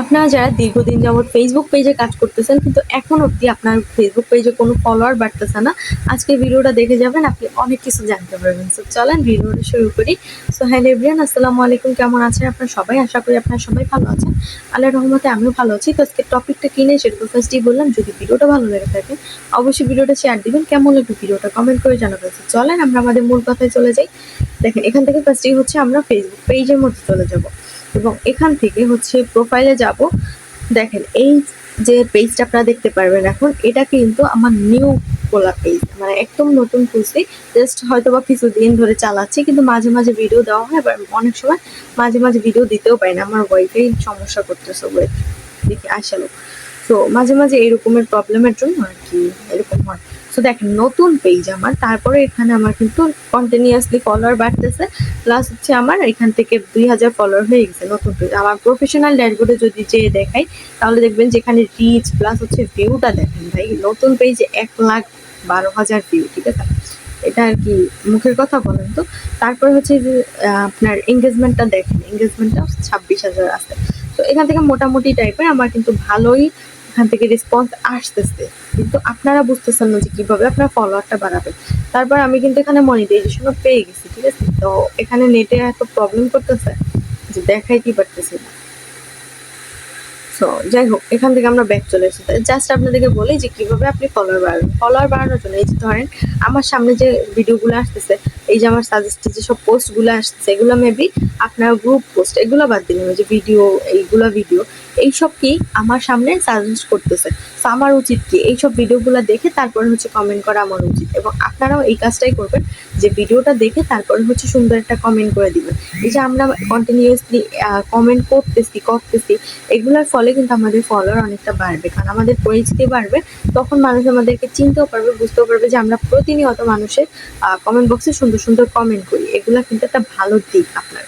আপনারা যারা দীর্ঘদিন যাবৎ ফেসবুক পেজে কাজ করতেছেন কিন্তু এখন অবধি আপনার ফেসবুক পেজে কোনো ফলোয়ার বাড়তেছে না, আজকের ভিডিওটা দেখে যাবেন, আপনি অনেক কিছু জানতে পারবেন। সো চলেন ভিডিওটা শুরু করি। সো হ্যালো এভরিওয়ান, আসসালামু আলাইকুম। কেমন আছেন আপনারা সবাই? আশা করি আপনারা সবাই ভালো আছেন। আল্লাহর রহমতে আমিও ভালো আছি। তো আজকে টপিকটা কি নিয়ে সেটা তো ফার্স্টেই বললাম। যদি ভিডিওটা ভালো লেগে থাকে অবশ্যই ভিডিওটা শেয়ার দিবেন, কেমন লাগবে ভিডিওটা কমেন্ট করে জানাবেন। So চলেন আমরা আমাদের মূল কথায় চলে যাই। দেখেন, এখান থেকে ফার্স্টেই হচ্ছে আমরা ফেসবুক পেজের মধ্যে চলে যাব এবং এখান থেকে হচ্ছে প্রোফাইলে যাব। দেখেন, এই যে পেজটা আপনারা দেখতে পারবেন এখন, এটা কিন্তু আমার নিউ খোলা পেজ, মানে একদম নতুন খুলছি। জাস্ট হয়তো বা কিছুদিন ধরে চালাচ্ছি, কিন্তু মাঝে মাঝে ভিডিও দেওয়া হয়, আবার অনেক সময় মাঝে মাঝে ভিডিও দিতেও পারি না, আমার ওয়াইফাই সমস্যা করতেছে ওয়েট দেখি আসলে। তো মাঝে মাঝে এরকমের প্রবলেমের জন্য আর কি এরকম হয়। সো দেখেন, নতুন পেজ আমার, তারপরে এখানে আমার কিন্তু কন্টিনিউয়াসলি ফলোয়ার বাড়তেছে। প্লাস হচ্ছে আমার এখান থেকে 2000 ফলোয়ার হয়ে গেছে নতুন পেজ। আমার প্রফেশনাল ড্যাশবোর্ডে যদি যেয়ে দেখাই তাহলে দেখবেন যেখানে রিচ প্লাস হচ্ছে ভিউটা দেখেন ভাই, নতুন পেজে 1,12,000 ভিউ, ঠিক আছে? এটা আর কি মুখের কথা বলেন তো। তারপরে হচ্ছে যে আপনার এঙ্গেজমেন্টটা দেখেন, এঙ্গেজমেন্টটা 26,000 আছে। তো এখান থেকে মোটামুটি টাইপের আমার কিন্তু ভালোই এখান থেকে রেসপন্স আসতেছে, কিন্তু আপনারা বুঝতেছেন না যে কিভাবে আপনার ফলোয়ারটা বাড়াবেন। তারপর আমি কিন্তু এখানে মনিটাইজেশনও পেয়ে গেছি, ঠিক আছে? তো এখানে নেটে এত প্রবলেম করতেছে যে দেখাইতেই পারতেছি না। সো যাই হোক, এখান থেকে আমরা ব্যাক চলে এসেছি। জাস্ট আপনাদেরকে বলি যে কিভাবে আপনি ফলোয়ার বাড়াবেন। ফলোয়ার বাড়ানোর জন্য এই যে ধরেন আমার সামনে যে ভিডিওগুলো আসতেছে, এই যে আমার সাজেস্টেড যেসব পোস্টগুলো আসতেছে, এগুলো মেবি আপনার গ্রুপ পোস্ট, এগুলো বাদ দিলাম, এই যে ভিডিও, এইগুলো ভিডিও এইসব কি আমার সামনে সাজেস্ট করতেছে। সো আমার উচিত কি এইসব ভিডিওগুলো দেখে তারপরে হচ্ছে কমেন্ট করা আমার উচিত, এবং আপনারাও এই কাজটাই করবেন যে ভিডিওটা দেখে তারপরে হচ্ছে সুন্দর একটা কমেন্ট করে দিবেন। এই যে আমরা কন্টিনিউয়াসলি কমেন্ট করতেছি, এগুলোর ফলে কিন্তু আমাদের ফলোয়ার অনেকটা বাড়বে, কারণ আমাদের পরিচিতি বাড়বে। তখন মানুষ আমাদেরকে চিনতেও পারবে, বুঝতেও পারবে যে আমরা প্রতিনিয়ত মানুষের কমেন্ট বক্সে সুন্দর সুন্দর কমেন্ট করি। এগুলা কিন্তু একটা ভালো দিক আপনার।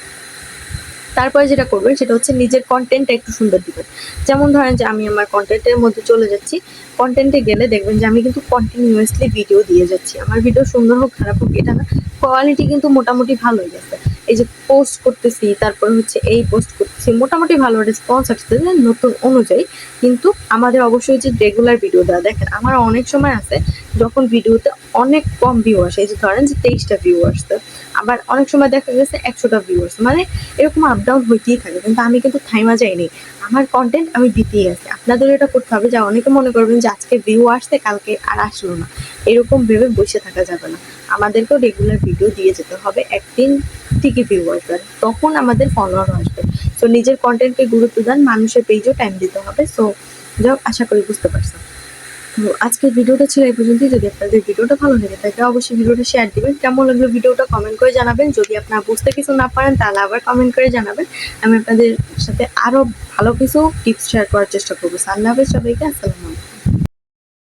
তারপরে যেটা করবেন সেটা হচ্ছে নিজের কন্টেন্টটা একটু সুন্দর দিবেন। যেমন ধরেন যে আমি আমার কন্টেন্টের মধ্যে চলে যাচ্ছি, কন্টেন্টে গেলে দেখবেন যে আমি কিন্তু কন্টিনিউয়াসলি ভিডিও দিয়ে যাচ্ছি। আমার ভিডিও সুন্দর হোক খারাপ হোক এটা না, কোয়ালিটি কিন্তু মোটামুটি ভালোই গেছে। এই যে পোস্ট করতেছি, তারপর হচ্ছে এই পোস্ট করতেছি, মোটামুটি ভালো রেসপন্স আসছে নতুন অনুযায়ী। কিন্তু আমাদের অবশ্যই যে রেগুলার ভিডিও দেওয়া, দেখেন আমার অনেক সময় আছে যখন ভিডিওতে অনেক কম ভিউ আসে, এই যে ধরেন যে 23টা ভিউ আসছে, আবার অনেক সময় দেখা গেছে 100টা ভিউ আসছে, মানে এরকম আপ ডাউন হইতেই থাকে। কিন্তু আমি কিন্তু থাইমা যাইনি, আমার কন্টেন্ট আমি দিতেই আছি। আপনাদের এটা করতে হবে যে অনেকে মনে করবেন যে আজকে ভিউ আসছে কালকে আর আসলো না, এরকম ভেবে বসে থাকা যাবে না। আমাদেরকেও রেগুলার ভিডিও দিয়ে যেতে হবে, একদিন ঠিকই ভিউ আসবে, তখন আমাদের ফলোয়ার আসবে। সো নিজের কন্টেন্টকে গুরুত্ব দেন, মানুষের পেজও টাইম দিতে হবে। সো যাই হোক, আশা করি বুঝতে পারছেন। তো আজকের ভিডিওটা ছিল এই পর্যন্তই। যদি আপনাদের ভিডিওটা ভালো লেগে থাকে অবশ্যই ভিডিওটা শেয়ার দিবেন, কেমন লাগলো ভিডিওটা কমেন্ট করে জানাবেন। যদি আপনারা বুঝতে কিছু না পারেন তাহলে আবার কমেন্ট করে জানাবেন, আমি আপনাদের সাথে আরো ভালো কিছু টিপস শেয়ার করার চেষ্টা করবো। আল্লাহ হাফেজ সবাইকে, আসসালামু আলাইকুম।